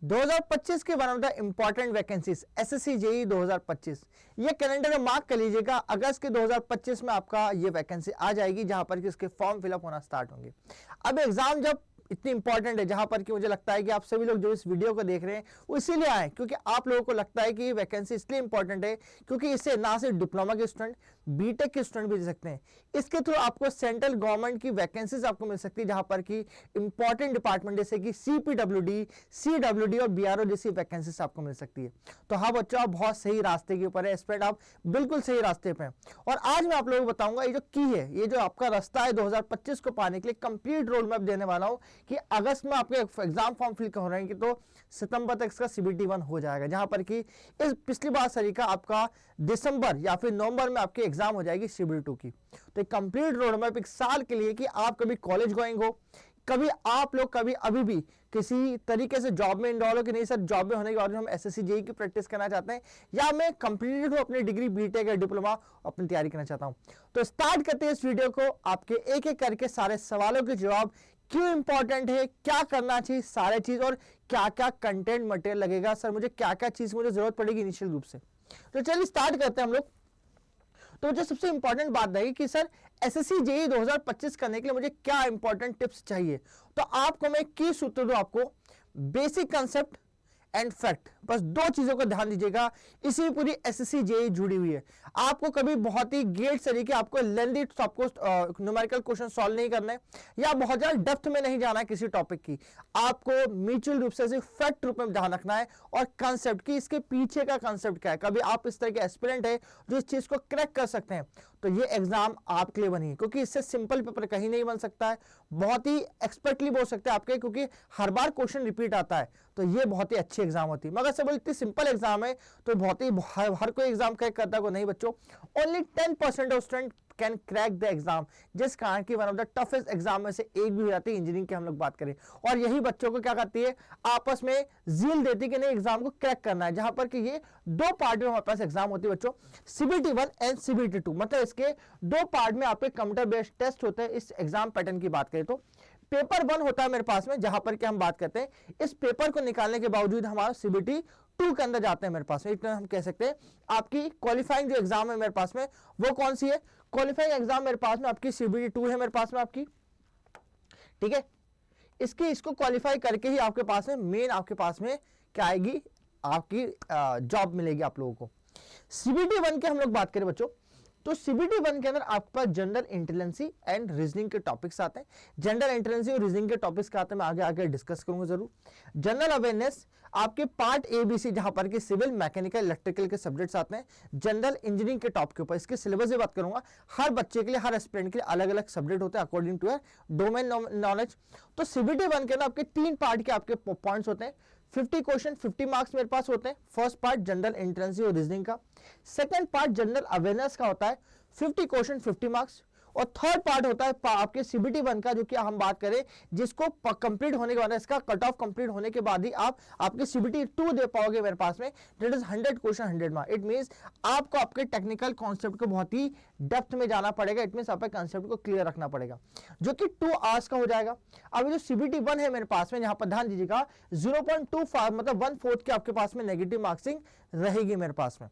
2025 के one of the important vacancies SSC JE 2025, ये calendar में मार्क कर लीजिएगा। अगस्त के 2025 में आपका ये वैकेंसी आ जाएगी जहां पर कि इसके फॉर्म फिलअप होना स्टार्ट होंगे। अब एग्जाम जब इतनी इंपॉर्टेंट है, जहां पर कि मुझे लगता है कि आप सभी लोग जो इस वीडियो को देख रहे हैं वो इसीलिए आए क्योंकि आप लोगों को लगता है कि ये वैकेंसी इसलिए इंपॉर्टेंट है क्योंकि इससे ना सिर्फ डिप्लोमा के स्टूडेंट, बीटेक के स्टूडेंट भी दे सकते हैं। इसके थ्रू आपको सेंट्रल गवर्नमेंट की वैकेंसीज आपको मिल सकती है जहां पर कि इंपॉर्टेंट डिपार्टमेंट जैसे कि सीपीडब्ल्यूडी, सीडब्ल्यूडी और बीआरओ जैसी वैकेंसीज आपको मिल सकती है। तो हाँ बच्चों, आप बहुत सही रास्ते के ऊपर है, स्टूडेंट आप बिल्कुल सही रास्ते पे हैं। और आज मैं आप लोगों को बताऊंगा ये जो की है, ये जो आपका रास्ता है 2025 को पाने के लिए कंप्लीट रोड मैप देने वाला हूं कि अगस्त में आपके एग्जाम फॉर्म फिल हो रहे हैं कि तो सितंबर तक इसका सीबीटी 1 हो जाएगा, जहां पर कि इस पिछली बार सरीका आपका दिसंबर या फिर नवंबर में आपकी एग्जाम हो जाएगी सीबीटी 2 की। तो एक कंप्लीट रोड मैप एक साल के लिए कि आप कभी कॉलेज गोइंग हो, कभी आप लोग कभी अभी भी किसी तरीके से जॉब में इनरोल हो कि नहीं सर जॉब में होने के बाद हम एसएससी जेई की प्रैक्टिस करना चाहते हैं या मैं कंप्लीट हूं अपनी डिग्री बीटेक या डिप्लोमा अपनी तैयारी करना चाहता हूं। तो स्टार्ट करते हैं इस वीडियो को, आपके एक एक करके सारे सवालों के जवाब, क्यों इंपॉर्टेंट है, क्या करना चाहिए, सारे चीज और क्या क्या कंटेंट मटेरियल लगेगा, सर मुझे क्या क्या चीज मुझे जरूरत पड़ेगी इनिशियल रूप से। तो चलिए स्टार्ट करते हैं हम लोग। तो मुझे सबसे इंपॉर्टेंट बात रहेगी कि सर एसएससी जेई 2025 करने के लिए मुझे क्या इंपॉर्टेंट टिप्स चाहिए। तो आपको मैं की सूत्र दूं, आपको बेसिक कंसेप्ट एंड फैक्ट, बस दो चीजों को ध्यान दीजिएगा। इसी पूरी एसएससी जेई जुड़ी हुई है। आपको कभी बहुत ही गेट तरीके आपको लेंथी आपको न्यूमेरिकल क्वेश्चन सॉल्व नहीं करना है या बहुत ज्यादा डेप्थ में नहीं जाना है किसी टॉपिक की। आपको म्यूचुअल रूप से सिर्फ फैक्ट रूप में ध्यान रखना है और कंसेप्ट की इसके पीछे का कंसेप्ट क्या है। कभी आप इस तरह के एस्पिरेंट है जो इस चीज को क्रैक कर सकते हैं तो ये एग्जाम आपके लिए बनी है, क्योंकि इससे सिंपल पेपर कहीं नहीं बन सकता है। बहुत ही एक्सपर्टली बोल सकते हैं आपके, क्योंकि हर बार क्वेश्चन रिपीट आता है। तो ये बहुत ही अच्छी एग्जाम होती है। मगर सब इतनी सिंपल एग्जाम है तो बहुत ही हर कोई एग्जाम क्रैक करता है नहीं बच्चों। Only 10% of student can crack the exam, जिस कारण की one of the toughest exam में से एक भी हो जाती है इंजीनियरिंग की हम लोग बात करें। और यही बच्चों को क्या करती है, आपस में जील देती है कि नहीं एग्जाम को क्रैक करना है। जहां पर कि ये दो पार्ट में हमारे पास एग्जाम होती है बच्चों, सीबीटी 1 एंड सीबीटी 2, मतलब इसके दो पार्ट में आपके कंप्यूटर बेस्ड टेस्ट होते हैं। इस एग्जाम पैटर्न की बात करें तो पेपर 1 होता है मेरे पास में, जहां पर कि हम बात करते हैं इस पेपर को निकालने के बावजूद हमारा सीबीटी 2 के अंदर जाते हैं मेरे पास में। इतना हम कह सकते हैं आपकी क्वालिफाइंग जो एग्जाम है मेरे पास में वो कौन सी है, क्वालिफाइंग एग्जाम मेरे पास में आपकी सीबीटी 2 है मेरे पास में आपकी, ठीक है। इसको क्वालिफाई करके ही आपके पास में मेन आपके पास में क्या आएगी, आपकी जॉब मिलेगी आप लोगों को। सीबीटी 1 के हम लोग बात करें बच्चों तो सीबीटी 1 के अंदर आपके पास जनरल इंटेलिजेंसी एंड रीजनिंग के टॉपिक्स आते हैं। जनरल इंटेलिजेंसी और रीजनिंग के टॉपिक्स के आते हैं, मैं आगे आगे डिस्कस करूंगा जरूर। जनरल अवेयरनेस आपके पार्ट ABC, जहां पर कि सिविल, मैकेनिकल, इलेक्ट्रिकल के सब्जेक्ट्स आते हैं। जनरल इंजीनियरिंग के टॉप के ऊपर इसके सिलेबस की बात करूंगा। हर बच्चे के लिए, हर एस्पिरेंट के लिए अलग अलग सब्जेक्ट होते हैं अकॉर्डिंग टू डोमेन नॉलेज। तो सीबीटी 1 के अंदर आपके 3 पार्ट के आपके पॉइंट्स होते हैं। 50 क्वेश्चन 50 मार्क्स मेरे पास होते हैं। फर्स्ट पार्ट जनरल इंटेलिजेंसी और रीजनिंग का, सेकंड पार्ट जनरल अवेयरनेस का होता है 50 क्वेश्चन 50 मार्क्स, और थर्ड पार्ट होता है आपके सीबीटी 1 का, जो कि हम बात करें जिसको कंप्लीट होने के बाद इसका कट ऑफ कंप्लीट होने के बाद ही आप आपके सीबीटी 2 दे पाओगे मेरे पास में, that is 100 question 100 marks. It means आपको आपके टेक्निकल कॉन्सेप्ट को बहुत ही डेप्थ में जाना पड़ेगा। इट मींस आपके कॉन्सेप्ट को क्लियर रखना पड़ेगा, जो कि 2 आवर्स का हो जाएगा। अब जो सीबीटी 1 है मेरे पास में, यहां पर ध्यान दीजिएगा 0.25 मतलब 1/4 के आपके पास में नेगेटिव मार्क्सिंग रहेगी मेरे पास में।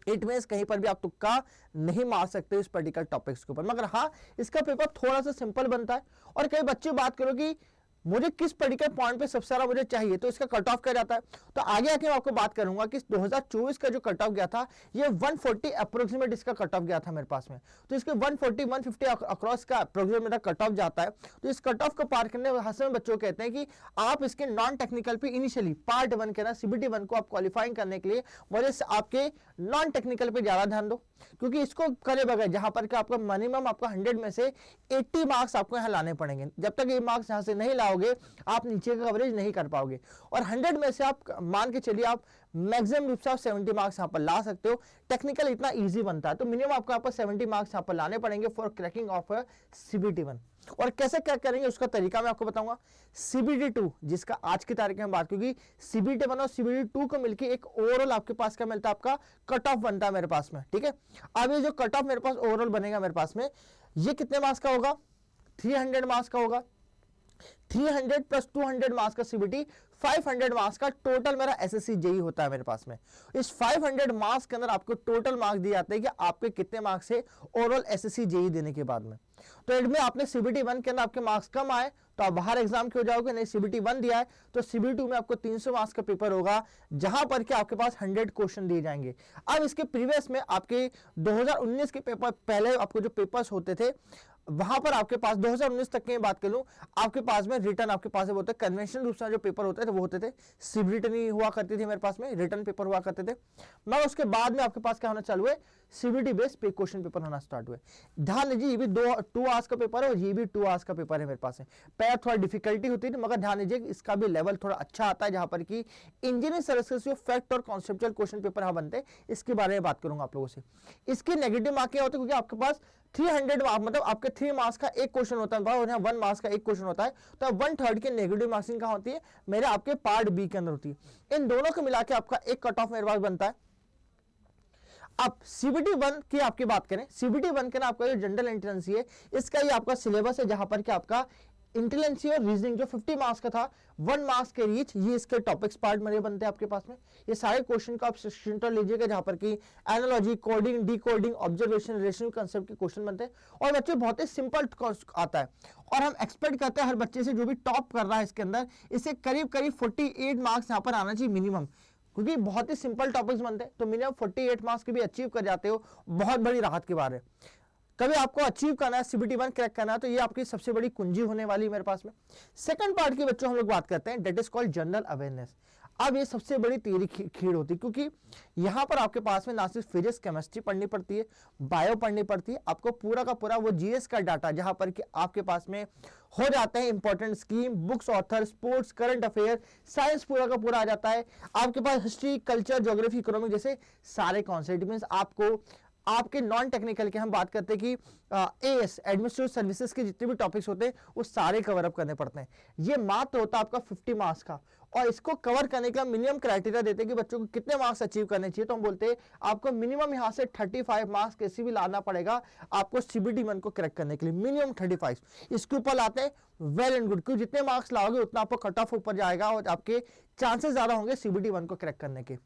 इट मींस कहीं पर भी आप तुक्का नहीं मार सकते इस पर्टिकुलर टॉपिक्स के ऊपर। मगर हाँ, इसका पेपर थोड़ा सा सिंपल बनता है। और कई बच्चे बात करो कि मुझे किस पर्टिकुलर पॉइंट पे सबसे ज्यादा मुझे चाहिए, तो इसका कट ऑफ क्या जाता है। तो आगे आके मैं आपको बात करूंगा कि 2024 का जो कट ऑफ गया था ये 140 अप्रोक्सीमेट इसका कट ऑफ गया था मेरे पास में। तो इसके 140 150 अक्रॉस का अप्रोक्सीमेट कट ऑफ जाता है। तो इस कट ऑफ को पार करने में बच्चों कहते हैं कि आप इसके नॉन टेक्निकल पे इनिशियली पार्ट 1 के ना सीबीटी 1 को आप क्वालिफाइंग करने के लिए मुझे आपके नॉन टेक्निकल पे ज्यादा ध्यान दो, क्योंकि इसको करे बगैर जहां पर कि आपका मिनिमम आपका 100 में से 80 मार्क्स आपको यहां लाने पड़ेंगे। जब तक ये मार्क्स यहां से नहीं लाओगे आप नीचे का कवरेज नहीं कर पाओगे। और 100 में से आप मान के चलिए आप मैक्सिमम रूप से आप 70 मार्क्स यहां पर ला सकते हो। टेक्निकल इतना इजी बनता है तो मिनिमम आपको यहाँ पर 70 मार्क्स यहां पर लाने पड़ेंगे फॉर क्रैकिंग ऑफ सीबीटी 1। और कैसे क्या करेंगे उसका तरीका मैं आपको बताऊंगा। सीबीटी 2 जिसका आज की तारीख में बात, क्योंकि सीबीटी 1 और सीबीटी 2 को मिलकर एक ओवरऑल आपके पास क्या मिलता है, आपका कट ऑफ बनता है मेरे पास में, ठीक है। अब ये जो कट ऑफ मेरे पास ओवरऑल बनेगा मेरे पास में, ये कितने मार्क्स का होगा, 300 मार्क्स का होगा। 300 प्लस 200 मार्क्स का सीबीटी 500 मार्क्स का टोटल मेरा एसएससी जेई होता है मेरे पास में। इस 500 मार्क्स के अंदर आपको टोटल मार्क्स दिए जाते हैं कि आपके कितने मार्क्स है ओवरऑल एसएससी जेई देने के बाद में। तो इनमें आपने सीबीटी 1 के अंदर आपके मार्क्स कम आए तो आप बाहर एग्जाम के हो जाओगे, नहीं सीबीटी 1 दिया है तो सीबीटी 2 में आपको 300 मार्क्स का पेपर होगा जहां पर कि आपके पास 100 क्वेश्चन दिए जाएंगे। अब इसके प्रीवियस में आपके 2019 के पेपर, पहले आपको जो पेपर्स होते थे वहां पर आपके पास 2019 तक की बात कर लूं, आपके पास में रिटर्न आपके पास बोलते कन्वेंशनल रूप से जो पेपर होते थे वो होते थे, सीबीटी नहीं हुआ करती थी मेरे पास में, रिटर्न पेपर हुआ करते थे। मगर उसके बाद में आपके पास क्या होना चालू है, सीबीटी बेस्ड पे क्वेश्चन पेपर होना स्टार्ट हुए। ध्यान दीजिए ये भी 2 आवर्स का पेपर है और ये भी 2 आवर्स का पेपर है मेरे पास है। पहले थोड़ा डिफिकल्टी होती थी मगर ध्यान दीजिए इसका भी लेवल थोड़ा अच्छा आता है जहां पर कि इंजीनियरिंग सर्विसेज जो फैक्ट और कॉन्सेप्चुअल क्वेश्चन पेपर यहाँ बनते हैं इसके बारे में बात करूंगा आप लोगों से। इसके नेगेटिव मार्क क्या होते हैं क्योंकि आपके पास 300 मार्क्स मतलब आपके 3 मार्क्स का एक क्वेश्चन होता है और यहाँ 1 मार्क्स का एक क्वेश्चन होता है, तो 1/3 की नेगेटिव मार्क्सिंग कहाँ होती है, मेरे आपके पार्ट बी के अंदर होती है। इन दोनों को मिला के आपका एक कट ऑफ मेरे पास बनता है। अब सीबीटी 1 की आपकी बात करें, सीबीटी 1 के ना आपका जो जनरल एंट्रेंस है इसका ये आपका सिलेबस है जहां पर कि आपका इंटेलिजेंसी और रीजनिंग जो 50 मार्क्स का था 1 मार्क्स के रीच ये इसके टॉपिक्स पार्ट मेरे बनते हैं आपके पास में। ये सारे क्वेश्चन का आप स्क्रीनशॉट लीजिएगा जहां पर कि analogy, coding, decoding, observation, relational concept के क्वेश्चन बनते हैं और बच्चे बहुत ही सिंपल आता है और हम एक्सपेक्ट करते हैं हर बच्चे से जो भी टॉप कर रहा है इसके अंदर इसे करीब 48 मार्क्स यहाँ पर आना चाहिए मिनिमम, क्योंकि बहुत ही सिंपल टॉपिक्स बनते हैं तो मिनिमम 48 मार्क्स के भी अचीव कर जाते हो, बहुत बड़ी राहत की बात है। कभी आपको अचीव करना है सीबीटी 1 क्रैक करना है तो ये आपकी सबसे बड़ी कुंजी होने वाली है मेरे पास में। सेकंड पार्ट की बच्चों हम लोग बात करते हैं that is called general awareness. अब ये सबसे बड़ी तेरी खीड़ होती है क्योंकि यहाँ पर आपके पास में ना सिर्फ फिजिक्स केमिस्ट्री पढ़नी पड़ती है, बायो पढ़नी पड़ती है, आपको पूरा का पूरा वो जीएस का डाटा जहां पर कि आपके पास में हो जाते हैं important scheme, books, author, sports, current affair, science पूरा का पूरा आ जाता है। आपके पास हिस्ट्री, कल्चर, ज्योग्राफी, इकोनॉमिक जैसे सारे कॉन्सेप्ट मींस आपको आपके नॉन टेक्निकल के हम बात करते हैं कि एएस एडमिनिस्ट्रेटिव सर्विसेज के जितने भी टॉपिक्स होते हैं वो सारे कवर अप करने पड़ते हैं। ये मात्र होता है आपका 50 मार्क्स का और इसको कवर करने का मिनिमम क्राइटेरिया देते हैं कि बच्चों को कितने मार्क्स अचीव करने चाहिए, तो हम बोलते हैं आपको मिनिमम यहाँ से 35 मार्क्स कैसे भी लाना पड़ेगा आपको सीबीटी 1 को क्रैक करने के लिए, मिनिमम 35। इसके ऊपर लाते हैं वेल एंड गुड, क्योंकि जितने मार्क्स लाओगे उतना आपको कट ऑफ ऊपर जाएगा और आपके चांसेस ज्यादा होंगे सीबीटी 1 को क्रैक करने के।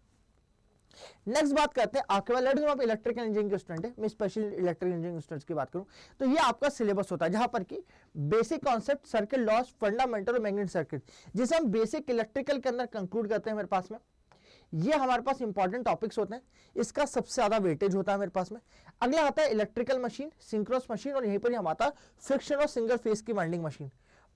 नेक्स्ट बात करते हैं आपके पास लेट्स आप इलेक्ट्रिकल इंजीनियरिंग के स्टूडेंट है, मैं स्पेशल इलेक्ट्रिकल इंजीनियरिंग स्टूडेंट्स की बात करूं तो ये आपका सिलेबस होता है जहां पर कि basic concept, circuit loss, fundamental और मैग्नेटिक सर्किट जिसे हम बेसिक इलेक्ट्रिकल के अंदर कंक्लूड करते हैं मेरे पास में, ये हमारे पास इंपॉर्टेंट टॉपिक्स होते हैं, इसका सबसे ज्यादा वेटेज होता है मेरे पास में। अगला आता है इलेक्ट्रिकल मशीन, सिंक्रोनस मशीन और यहीं पर हम आता है फ्रिक्शन और सिंगल फेज की वाइंडिंग मशीन,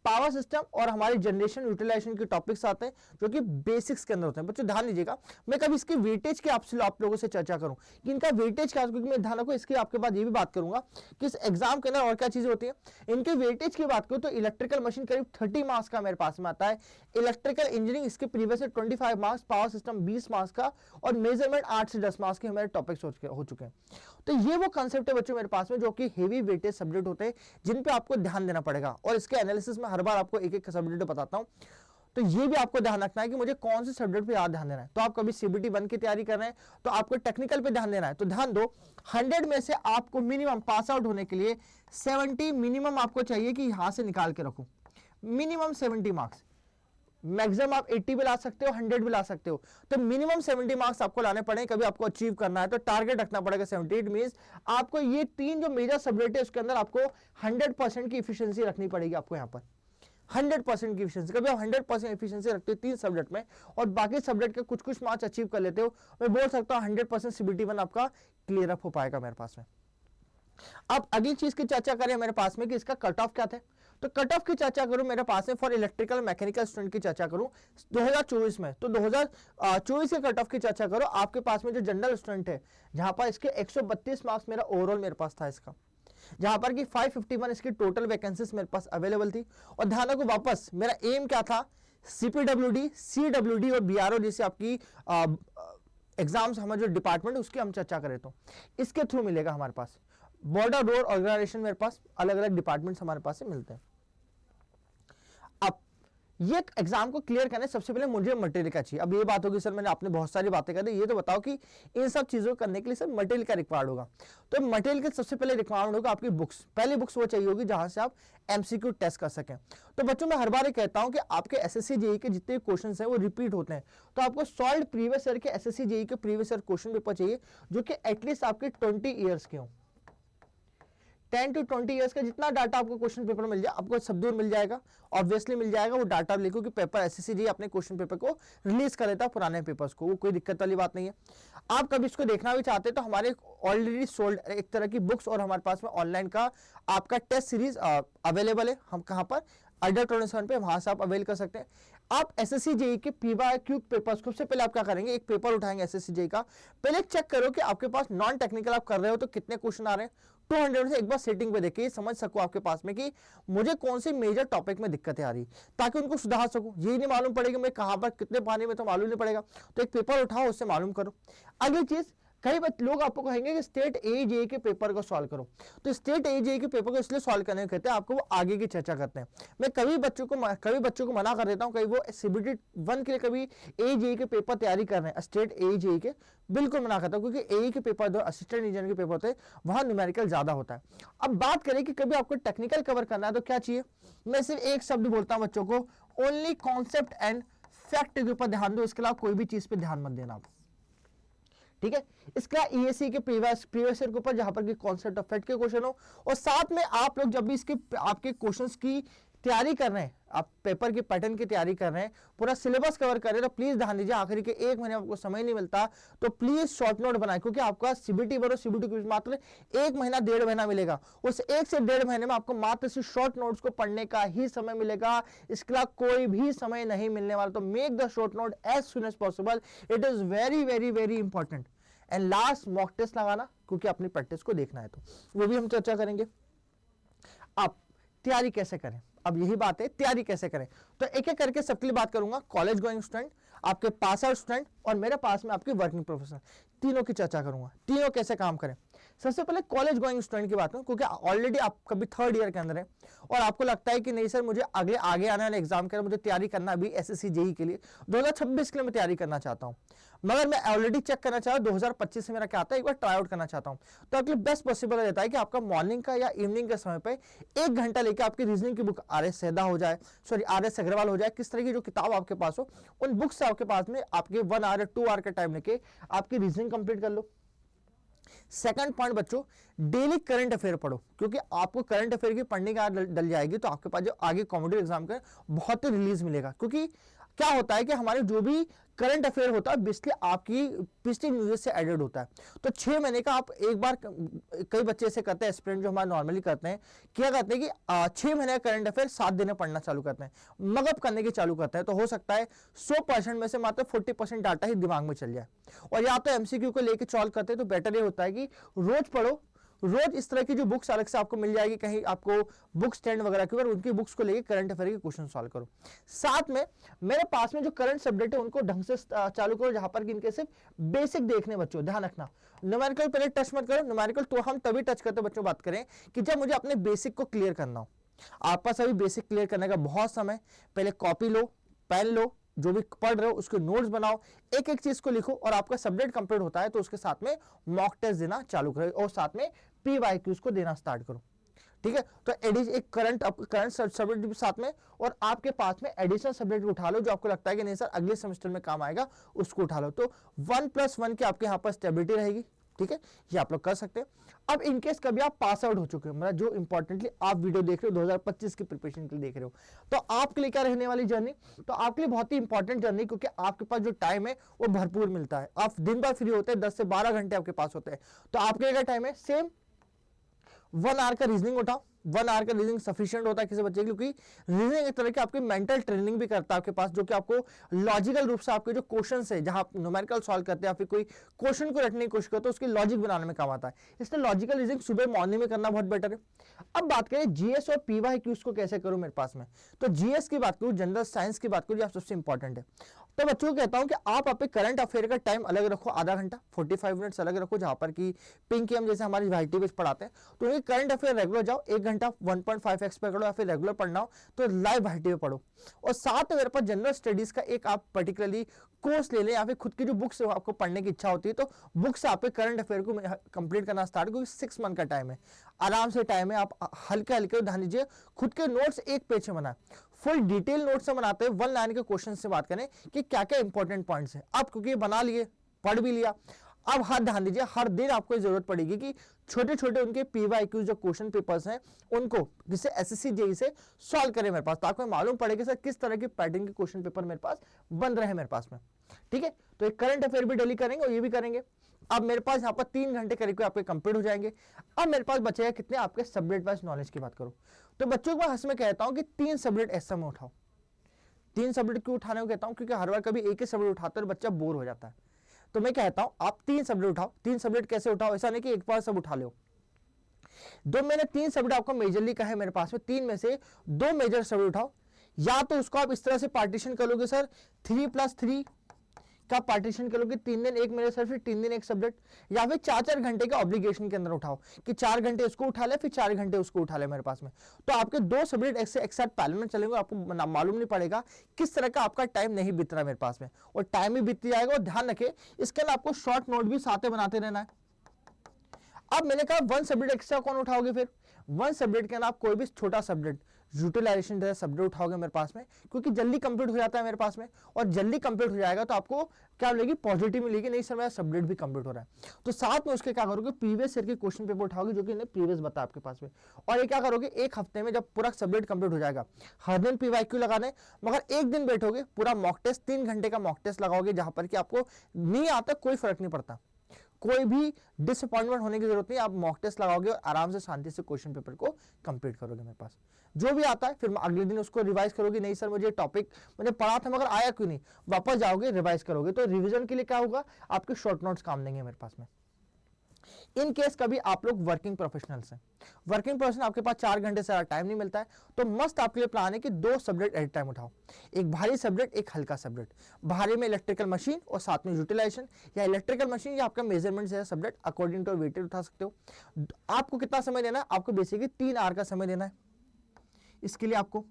पावर सिस्टम और हमारे जनरेशन यूटिलाइजेशन के टॉपिक्स आते हैं जो कि बेसिक्स के अंदर होते हैं। बच्चों ध्यान दीजिएगा, मैं कभी इसकी वेटेज के आप लोगों से चर्चा करूं कि इनका वेटेज क्या है, क्योंकि मैं ध्यान रखूं इसके आपके बाद ये भी बात करूंगा कि इस एग्जाम के अंदर और क्या चीजें होती है। इनके वेटेज की बात करूं तो इलेक्ट्रिकल मशीन करीब 30 मार्क्स का मेरे पास में आता है, इलेक्ट्रिकल इंजीनियरिंग इसके प्रीवियस से 25 मार्क्स, पावर सिस्टम 20 मार्क्स का और मेजरमेंट 8 से 10 मार्क्स के हमारे टॉपिक्स हो चुके हैं। तो ये वो कंसेप्ट है बच्चों मेरे पास में जो कि हेवी वेटेज सब्जेक्ट होते हैं जिन पे आपको ध्यान देना पड़ेगा और इसके एनालिसिस में हर बार आपको एक एक सब्जेक्ट बताता हूं। तो ये भी आपको ध्यान रखना है कि मुझे कौन से सब्जेक्ट पे ध्यान देना है। तो आप कभी सीबीटी 1 की तैयारी कर रहे हैं तो आपको टेक्निकल पे ध्यान देना है, तो ध्यान दो 100 में से आपको मिनिमम पास आउट होने के लिए 70 मिनिमम आपको चाहिए कि यहां से निकाल के रखो, मिनिमम 70 मार्क्स, मैक्सिमम आप 80 भी ला सकते हो, 100 भी ला सकते हो, तो मिनिमम 70 मार्क्स आपको लाने पड़ेंगे। कभी आपको अचीव करना है तो टारगेट रखना पड़ेगा 78 मींस आपको ये 3 जो मेजर सब्जेक्ट है उसके अंदर आपको 100% की एफिशिएंसी रखनी पड़ेगी आपको यहाँ पर 100% की एफिशिएंसी। कभी आप 100% एफिशिएंसी रखते हो 3 सब्जेक्ट में और बाकी सब्जेक्ट के कुछ कुछ मार्क्स अचीव कर लेते हो, मैं बोल सकता हूँ 100% सीबीटी 1 आपका क्लियर अप हो पाएगा मेरे पास में। अब अगली चीज की चर्चा करें मेरे पास में कि इसका कट ऑफ क्या था, तो कट ऑफ की चर्चा करूं मेरे पास में फॉर इलेक्ट्रिकल मैकेनिकल स्टूडेंट की चर्चा करूं 2024 में, तो 2024 के कट ऑफ की चर्चा करो आपके पास में जो जनरल स्टूडेंट है जहां पर इसके 132 मार्क्स मेरा ओवरऑल मेरे पास था इसका, जहां पर कि 551 इसकी टोटल वैकेंसीज मेरे पास अवेलेबल थी। और ध्यान रखो वापस मेरा एम क्या था, सीपीडब्ल्यूडी, सीडब्ल्यूडी और बीआरओ जैसे आपकी एग्जाम्स हमारे जो डिपार्टमेंट उसकी हम चर्चा करें तो इसके थ्रू मिलेगा हमारे पास। बॉर्डर रोड ऑर्गेनाइजेशन मेरे पास अलग अलग डिपार्टमेंट्स हमारे पास से मिलते हैं। अब ये एग्जाम को क्लियर करने सबसे पहले मुझे मटेरियल का चाहिए। अब ये बात होगी सर मैंने आपने बहुत सारी बातें कर दी, ये तो बताओ कि इन सब चीजों को करने के लिए सर मटेरियल का रिक्वायर्ड होगा। तो मटेरियल के सबसे पहले रिक्वायर्ड होगा आपकी बुक्स। पहली बुक्स वो चाहिए होगी जहां से आप एमसीक्यू टेस्ट कर सकें। तो बच्चों मैं हर बार ये कहता हूं कि आपके एसएससी जेईई के जितने क्वेश्चंस हैं वो रिपीट होते हैं, तो आपको सॉल्व प्रीवियस ईयर के एसएससी जेईई के प्रीवियस ईयर क्वेश्चन पेपर चाहिए जो कि एटलीस्ट आपके 20 ईयर्स के हों। 10 to 20 ईयर्स का जितना डाटा आपको क्वेश्चन पेपर मिल जाए, आपको सब दूर मिल जाएगा, ऑब्वियसली मिल जाएगा। वो डाटा लिखो कि पेपर एसएससी जेईई अपने क्वेश्चन पेपर को रिलीज कर देता है पुराने पेपर्स को, वो कोई दिक्कत वाली बात नहीं है। आप कभी इसको देखना भी चाहते हैं तो हमारे ऑलरेडी सोल्ड एक तरह की बुक्स और हमारे पास में ऑनलाइन का आपका टेस्ट सीरीज अवेलेबल है। हम कहां पर Adda27 पे, वहां से आप अवेल कर सकते हैं। आप एसएससी जेईई के PYQ पेपर्स, सबसे पहले आप क्या करेंगे, एक पेपर उठाएंगे एसएससी जेईई का, पहले चेक करो कि आपके पास नॉन टेक्निकल आप कर रहे हो तो कितने क्वेश्चन आ रहे हैं। 200 से एक बार सेटिंग पे देखिए, समझ सको आपके पास में कि मुझे कौन सी मेजर टॉपिक में दिक्कतें आ रही, ताकि उनको सुधार सकूं। यही नहीं मालूम पड़ेगा मैं कहां पर कितने पानी में, तो मालूम नहीं पड़ेगा। तो एक पेपर उठाओ, उससे मालूम करो। अगली चीज, कई लोग आपको कहेंगे कि स्टेट जेईई के पेपर को सॉल्व करो, तो स्टेट जेईई के पेपर को इसलिए सॉल्व करने कहते हैं, आपको वो आगे की चर्चा करते हैं। मैं कभी बच्चों को मना कर देता हूं, कहीं वो CBT 1 के लिए कभी जेईई के पेपर तैयारी कर रहे हैं, स्टेट जेईई के, बिल्कुल मना करता हूं, क्योंकि एई के पेपर जो असिस्टेंट इंजीनियर के पेपर होते हैं वहां न्यूमेरिकल ज्यादा होता है। अब बात करें कि कभी आपको टेक्निकल कवर करना है तो क्या चाहिए, मैं सिर्फ एक शब्द बोलता हूं बच्चों को, ओनली कॉन्सेप्ट एंड फैक्ट के ऊपर ध्यान दो, इसके अलावा कोई भी चीज पे ध्यान मत देना आप, ठीक है। इसका ईएससी के प्रीवियस ईयर के ऊपर जहां पर कि कॉन्सेप्ट ऑफ फैक्ट के क्वेश्चन हो, और साथ में आप लोग जब भी इसके आपके क्वेश्चंस की तैयारी कर रहे हैं, आप पेपर के पैटर्न की तैयारी कर रहे हैं, पूरा सिलेबस कवर कर रहे हैं, तो प्लीज ध्यान दीजिए आखिरी के एक महीने आपको समय नहीं मिलता तो प्लीज शॉर्ट नोट बनाए, क्योंकि आपका CBT और CBT के बीच मात्र 1 महीना 1.5 महीना मिलेगा। उस 1 से 1.5 महीने में आपको मात्र सिर्फ शॉर्ट नोट्स को पढ़ने का ही समय मिलेगा, इसके अलावा कोई भी समय नहीं मिलने वाला। तो make the short note as soon as possible, it is very very very important. And last mock test लगाना, क्योंकि अपनी प्रैक्टिस को देखना है, तो वो भी हम चर्चा करेंगे। आप तैयारी कैसे करें, अब यही बात है, तैयारी कैसे करें, तो एक एक करके सबके लिए बात करूंगा। कॉलेज गोइंग स्टूडेंट, आपके पास आउट स्टूडेंट, और मेरे पास में आपके वर्किंग प्रोफेशनल, तीनों की चर्चा करूंगा, तीनों कैसे काम करें। सबसे पहले कॉलेज गोइंग स्टूडेंट की बात करूं, क्योंकि ऑलरेडी आप कभी 3rd ईयर के अंदर है और आपको लगता है कि नहीं सर मुझे आगे आने वाले एग्जाम के लिए मुझे तैयारी करना, अभी एसएससी जेईई के लिए 2026 के लिए मैं तैयारी करना चाहता हूं, मगर मैं ऑलरेडी चेक करना चाहता हूं 2025 से मेरा क्या आता है, एक बार ट्राई आउट करना चाहता हूं। तो आपके लिए बेस्ट पॉसिबल रहता है कि आपका मॉर्निंग का या इवनिंग के समय पे 1 घंटा लेकर आपकी रीजनिंग की बुक RS सेहदा हो जाए, सॉरी RS अग्रवाल हो जाए, किस तरह की जो किताब आपके पास हो, उन बुक से आपके पास में आपके 1 आवर 2 आवर का टाइम लेके आपकी रीजनिंग कंप्लीट कर लो। सेकंड पॉइंट बच्चों, डेली करंट अफेयर पढ़ो, क्योंकि आपको करंट अफेयर की पढ़ने की आदत डल जाएगी तो आपके पास जो आगे कॉम्पिटिटिव एग्जाम का बहुत रिलीज मिलेगा। क्योंकि क्या होता है कि हमारे जो भी करंट अफेयर होता है बेसिकली आपकी पिछली न्यूज से एडेड होता है। तो 6 महीने का आप एक बार, कई बच्चे ऐसे करते हैं एस्पिरेंट जो हमारे नॉर्मली करते हैं, क्या करते हैं कि 6 महीने का करंट अफेयर 7 दिन पढ़ना चालू करते हैं, मगअप करने की चालू करते हैं। तो हो सकता है 100% में से मात्र 40% डाटा ही दिमाग में चल जाए। और या तो एमसीक्यू को लेकर सॉल्व करते हैं तो बेटर ये होता है कि रोज पढ़ो, रोज इस तरह की जो बुक्स अलग से आपको मिल जाएगी, कहीं आपको बुक स्टैंड वगैरह की, उनकी बुक्स को लेके करंट अफेयर के क्वेश्चन सॉल्व करो। साथ में मेरे पास में जो करंट सब्जेक्ट है उनको ढंग से चालू करो, जहां पर इनके सिर्फ बेसिक देखने बच्चों, ध्यान रखना न्यूमेरिकल पहले टच मत करो। न्यूमेरिकल तो हम तभी टच करते बच्चों, बात करें कि जब मुझे अपने बेसिक को क्लियर करना हो। आप पास अभी बेसिक क्लियर करने का बहुत समय, पहले कॉपी लो, पेन लो, जो भी पढ़ रहे हो उसके नोट्स बनाओ, एक एक चीज को लिखो, और आपका सब्जेक्ट कंप्लीट होता है तो उसके साथ में मॉक टेस्ट देना चालू करो और साथ में PYQs को देना स्टार्ट करो, ठीक है। तो एक करंट सब्जेक्ट भी साथ में, और आपके पास में एडिशनल सब्जेक्ट उठा लो जो आपको लगता है कि नहीं सर अगले सेमेस्टर में काम आएगा, उसको उठा लो। तो 1+1 की आपके यहाँ पर स्टेबिलिटी रहेगी, ठीक है, ये आप लोग कर सकते हैं। अब इनकेस कभी आप पास आउट हो चुके हो, मतलब जो इंपॉर्टेंटली आप वीडियो देख रहे हो 2025 की प्रिपरेशन के लिए देख रहे हो, तो आपके लिए क्या रहने वाली जर्नी, तो आपके लिए बहुत ही इंपॉर्टेंट जर्नी, क्योंकि आपके पास जो टाइम है वो भरपूर मिलता है। आप दिन भर फ्री होते हैं, 10 से 12 घंटे आपके पास होते हैं। तो आपके क्या टाइम है, सेम 1 आवर का रीजनिंग उठाओ। 1 आवर का रीजनिंग सफिशिएंट होता है किसी बच्चे के लिए, क्योंकि रीजनिंग एक तरह की आपकी मेंटल ट्रेनिंग भी करता है आपके पास, जो कि आपको लॉजिकल रूप से आपके जो क्वेश्चंस है, जहां आप न्यूमेरिकल सॉल्व करते हैं या फिर कोई क्वेश्चन को रटने की कोशिश करते हैं, उसकी लॉजिक बनाने में काम आता है। इसलिए लॉजिकल रीजनिंग सुबह मॉर्निंग में करना बहुत बेटर है। अब बात करें जीएस और PYQs को कैसे करूं मेरे पास में, तो जीएस की बात करूं, जनरल साइंस की बात करूं, सबसे इंपॉर्टेंट है। तो बच्चों को कहता हूं कि आप अपने करंट अफेयर का टाइम अलग रखो, आधा घंटा 45 मिनट्स अलग रखो, जहां पर कि पिंक एम जैसे हमारी वाईटी पेज पढ़ाते हैं तो उनके करंट अफेयर रेगुलर जाओ, 1 घंटा 1.5x पे करो, या फिर रेगुलर पढ़ना हो तो लाइव वाईटी पे पढ़ो। और साथ में मेरे पास जनरल स्टडीज का एक आप पर्टिकुलरली कोर्स ले लें, या फिर खुद की जो बुक्स आपको पढ़ने की इच्छा होती है तो बुक से आप करंट अफेयर को कंप्लीट करना स्टार्ट, क्योंकि 6 मंथ का टाइम है, आराम से टाइम है, आप हल्के हल्के ध्यान दीजिए, खुद के नोट्स एक पेज से बनाए, फुल डिटेल नोट से बनाते हैं, 1 लाइन के क्वेश्चन से बात करें कि क्या क्या इंपॉर्टेंट पॉइंट्स है। आप क्योंकि बना लिए, पढ़ भी लिया, अब हर ध्यान दीजिए, हर दिन आपको जरूरत पड़ेगी कि छोटे छोटे उनके पीवाईक्यू जो क्वेश्चन पेपर्स हैं उनको जिससे एसएससी जेई से सॉल्व करें मेरे पास, ताकि मालूम पड़ेगा सर किस तरह के पैटर्न के क्वेश्चन पेपर मेरे पास बन रहे हैं मेरे पास में। ठीक है, तो एक करंट अफेयर भी डेली करेंगे और ये भी करेंगे। अब मेरे पास यहाँ पर 3 घंटे करीब आपके कंप्लीट हो जाएंगे। अब मेरे पास बचेगा कितने, आपके सब्जेक्ट वाइज नॉलेज की बात करो तो बच्चों को हंस में कहता हूं कि 3 सब्जेक्ट ऐसा में उठाओ। 3 सब्जेक्ट क्यों उठाने को कहता हूं, क्योंकि हर बार कभी एक ही सब्जेक्ट उठाते और बच्चा बोर हो जाता है। तो मैं कहता हूं आप 3 सब्जेक्ट उठाओ। 3 सब्जेक्ट कैसे उठाओ, ऐसा नहीं कि एक बार सब उठा लो। मैंने 3 सब्जेक्ट आपको मेजरली कहा है मेरे पास में, 3 में से 2 मेजर सब्जेक्ट उठाओ। या तो उसको आप इस तरह से पार्टीशन कर लोगे सर, 3+3 का पार्टीशन करोगे, 3 दिन एक मेरे सर, फिर 3 दिन एक सब्जेक्ट, या फिर 4-4 घंटे के ऑब्लिगेशन के अंदर उठाओ कि 4 घंटे उसको उठा ले, फिर 4 घंटे उसको उठा ले मेरे पास में। तो आपके 2 सब्जेक्ट एक साथ पैरेलल में चलेंगे, आपको मालूम नहीं पड़ेगा किस तरह का आपका टाइम नहीं बीत रहा मेरे पास में, और टाइम भी बीत जाएगा। और ध्यान रखे इसके अंदर आपको शॉर्ट नोट भी साथ में बनाते रहना है। अब मैंने कहा 1 सब्जेक्ट एक्स्ट्रा कौन उठाओगे, फिर 1 सब्जेक्ट के अंदर आप कोई भी छोटा सब्जेक्ट यूटिलाइजेशन जैसा सब्जेक्ट उठाओगे मेरे पास में, क्योंकि जल्दी कंप्लीट हो जाता है मेरे पास में, और जल्दी कंप्लीट हो जाएगा तो आपको क्या मिलेगी, पॉजिटिव मिलेगी, नहीं सर मेरा सब्जेक्ट भी कंप्लीट हो रहा है। तो साथ में उसके क्या करोगे, प्रीवियस ईयर के क्वेश्चन पेपर उठाओगे जो कि प्रीवियस बता आपके पास में, और ये क्या करोगे, एक हफ्ते में जब पूरा सब्जेक्ट कंप्लीट हो जाएगा, हर दिन पीवाईक्यू लगाने, मगर एक दिन बैठोगे पूरा मॉक टेस्ट, 3 घंटे का मॉक टेस्ट लगाओगे, जहां पर कि आपको नहीं आता कोई फर्क नहीं पड़ता, कोई भी डिसअपॉइंटमेंट होने की जरूरत नहीं, आप मॉक टेस्ट लगाओगे और आराम से शांति से क्वेश्चन पेपर को कंप्लीट करोगे मेरे पास। जो भी आता है फिर अगले दिन उसको रिवाइज करोगे, नहीं सर मुझे टॉपिक मैंने पढ़ा था मगर आया क्यों नहीं, वापस जाओगे रिवाइज करोगे। तो रिवीजन के लिए क्या होगा, आपके शॉर्ट नोट्स काम देंगे मेरे पास में। इन केस कभी आप लोग वर्किंग प्रोफेशनल्स हैं, वर्किंग प्रोफेशनल आपके पास 4 घंटे से टाइम नहीं मिलता है, तो मस्त आपके लिए प्लान है कि 2 सब्जेक्ट एट टाइम उठाओ, एक भारी सब्जेक्ट एक हल्का सब्जेक्ट। भारी में इलेक्ट्रिकल मशीन और साथ में यूटिलाइजेशन, या इलेक्ट्रिकल मशीन या आपका मेजरमेंट जैसा सब्जेक्ट अकॉर्डिंग टू वेटेज उठा सकते हो। आपको कितना समय देना है, आपको बेसिकली 3 आवर का समय देना है। इसके लिए आपको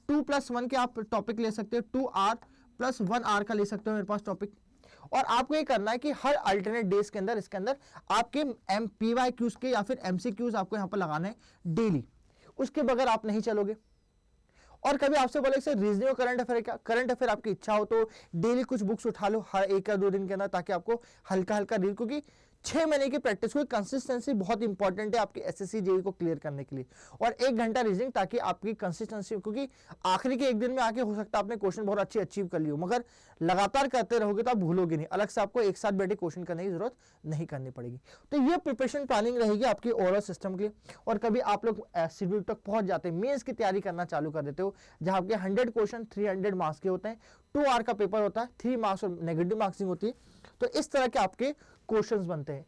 2+1 के आप टॉपिक ले सकते हो, 2 आवर प्लस 1 आवर का ले सकते हो मेरे पास टॉपिक। और आपको ये करना है कि हर अल्टरनेट डेज के अंदर इसके अंदर आपके पीवाईक्यूज के या फिर एमसीक्यूज आपको यहाँ पर लगाने हैं डेली, उसके बगैर आप नहीं चलोगे। और कभी आपसे बोले सर रीजनिंग और करंट अफेयर, क्या करंट अफेयर आपकी इच्छा हो तो डेली कुछ बुक्स उठा लो हर 1 या 2 दिन के अंदर, ताकि आपको हल्का हल्का रीड, क्योंकि 6 महीने की प्रैक्टिस हुई, कंसिस्टेंसी बहुत इंपॉर्टेंट है आपकी एसएससी जेईई को क्लियर करने के लिए। और 1 घंटा रीजनिंग, ताकि आपकी कंसिस्टेंसी, क्योंकि आखिरी के 1 दिन में आके हो सकता है आपने क्वेश्चन बहुत अच्छी अचीव कर लियो, मगर लगातार करते रहोगे तो आप भूलोगे नहीं, अलग से आपको एक साथ बैठे क्वेश्चन करने की जरूरत नहीं करनी पड़ेगी। तो ये प्रिपरेशन प्लानिंग रहेगी आपकी ओवरऑल सिस्टम के लिए। और कभी आप लोग शेड्यूल तक पहुंच जाते हैं, मेंस की तैयारी करना चालू कर देते हो, जहां आपके 100 क्वेश्चन 300 मार्क्स के होते हैं, 2 आवर का पेपर होता है, 3 मार्क्स और नेगेटिव मार्क्सिंग होती है। तो इस तरह के आपके क्वेश्चंस बनते हैं,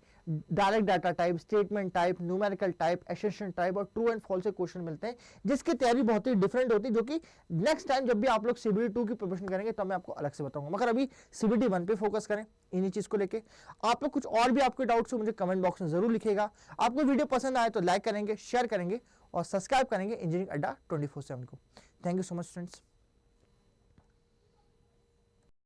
direct data type, statement type, numerical type, assertion type और ट्रू एंड फॉल्स के क्वेश्चन मिलते हैं, जिसकी तैयारी बहुत ही डिफरेंट होती है, जो कि नेक्स्ट टाइम जब भी आप लोग सीबीटी 2 की प्रिपरेशन करेंगे तब मैं आपको अलग से बताऊंगा। मगर अभी सीबीटी 1 पे फोकस करें इन्हीं चीज को लेके। आप लोग कुछ और भी आपके डाउट्स हो मुझे कमेंट बॉक्स में जरूर लिखेगा। आपको वीडियो पसंद आए तो लाइक करेंगे, शेयर करेंगे और सब्सक्राइब करेंगे इंजीनियरिंग अड्डा 24/7 को। Thank you so much friends.